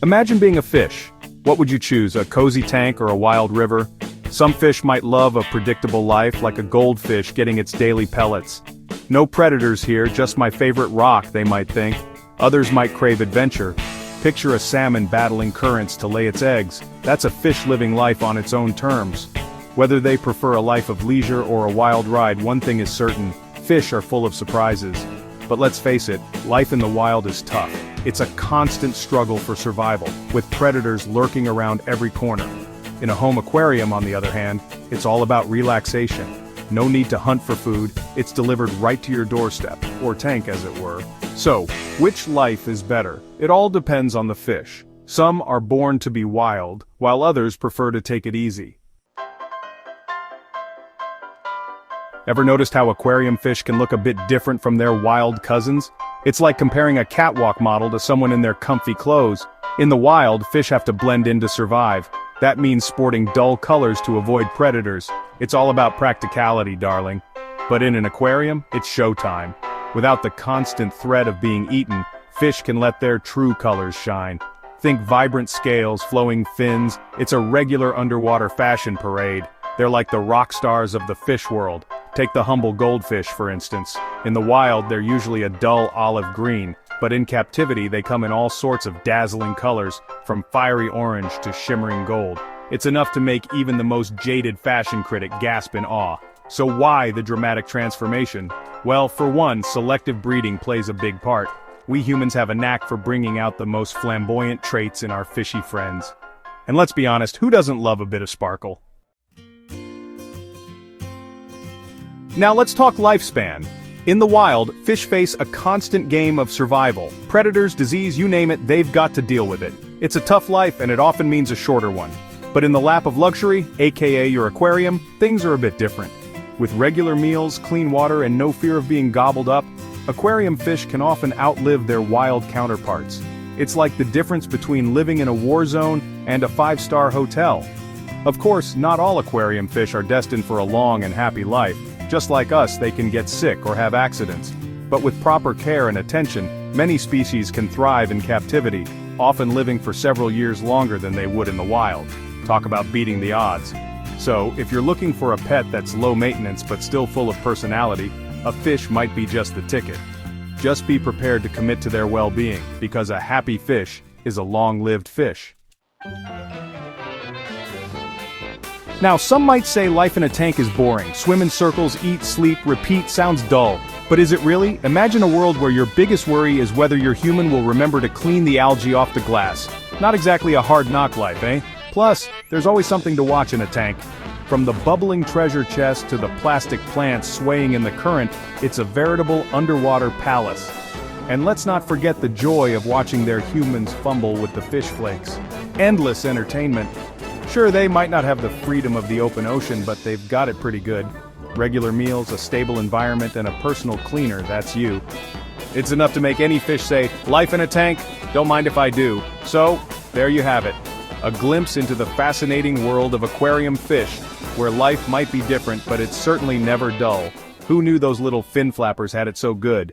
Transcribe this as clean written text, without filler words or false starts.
Imagine being a fish. What would you choose, a cozy tank or a wild river? Some fish might love a predictable life, like a goldfish getting its daily pellets. No predators here, just my favorite rock, they might think. Others might crave adventure. Picture a salmon battling currents to lay its eggs. That's a fish living life on its own terms. Whether they prefer a life of leisure or a wild ride, one thing is certain: fish are full of surprises. But let's face it, life in the wild is tough. It's a constant struggle for survival, with predators lurking around every corner. In a home aquarium, on the other hand, it's all about relaxation. No need to hunt for food, it's delivered right to your doorstep, or tank as it were. So, which life is better? It all depends on the fish. Some are born to be wild, while others prefer to take it easy. Ever noticed how aquarium fish can look a bit different from their wild cousins? It's like comparing a catwalk model to someone in their comfy clothes. In the wild, fish have to blend in to survive. That means sporting dull colors to avoid predators. It's all about practicality, darling. But in an aquarium, it's showtime. Without the constant threat of being eaten, fish can let their true colors shine. Think vibrant scales, flowing fins. It's a regular underwater fashion parade. They're like the rock stars of the fish world. Take the humble goldfish, for instance. In the wild, they're usually a dull olive green, but in captivity they come in all sorts of dazzling colors, from fiery orange to shimmering gold. It's enough to make even the most jaded fashion critic gasp in awe. So why the dramatic transformation? Well, for one, selective breeding plays a big part. We humans have a knack for bringing out the most flamboyant traits in our fishy friends. And let's be honest, who doesn't love a bit of sparkle? Now let's talk lifespan. In the wild, fish face a constant game of survival. Predators, disease, you name it, they've got to deal with it. It's a tough life, and it often means a shorter one. But in the lap of luxury, aka your aquarium, things are a bit different. With regular meals, clean water, and no fear of being gobbled up, aquarium fish can often outlive their wild counterparts. It's like the difference between living in a war zone and a five-star hotel. Of course, not all aquarium fish are destined for a long and happy life. Just like us, they can get sick or have accidents. But with proper care and attention, many species can thrive in captivity, often living for several years longer than they would in the wild. Talk about beating the odds. So, if you're looking for a pet that's low maintenance but still full of personality, a fish might be just the ticket. Just be prepared to commit to their well-being, because a happy fish is a long-lived fish. Now, some might say life in a tank is boring. Swim in circles, eat, sleep, repeat, sounds dull. But is it really? Imagine a world where your biggest worry is whether your human will remember to clean the algae off the glass. Not exactly a hard knock life, eh? Plus, there's always something to watch in a tank. From the bubbling treasure chest to the plastic plants swaying in the current, it's a veritable underwater palace. And let's not forget the joy of watching their humans fumble with the fish flakes. Endless entertainment. Sure, they might not have the freedom of the open ocean, but they've got it pretty good. Regular meals, a stable environment, and a personal cleaner, that's you. It's enough to make any fish say, "Life in a tank? Don't mind if I do." So, there you have it. A glimpse into the fascinating world of aquarium fish, where life might be different, but it's certainly never dull. Who knew those little fin flappers had it so good?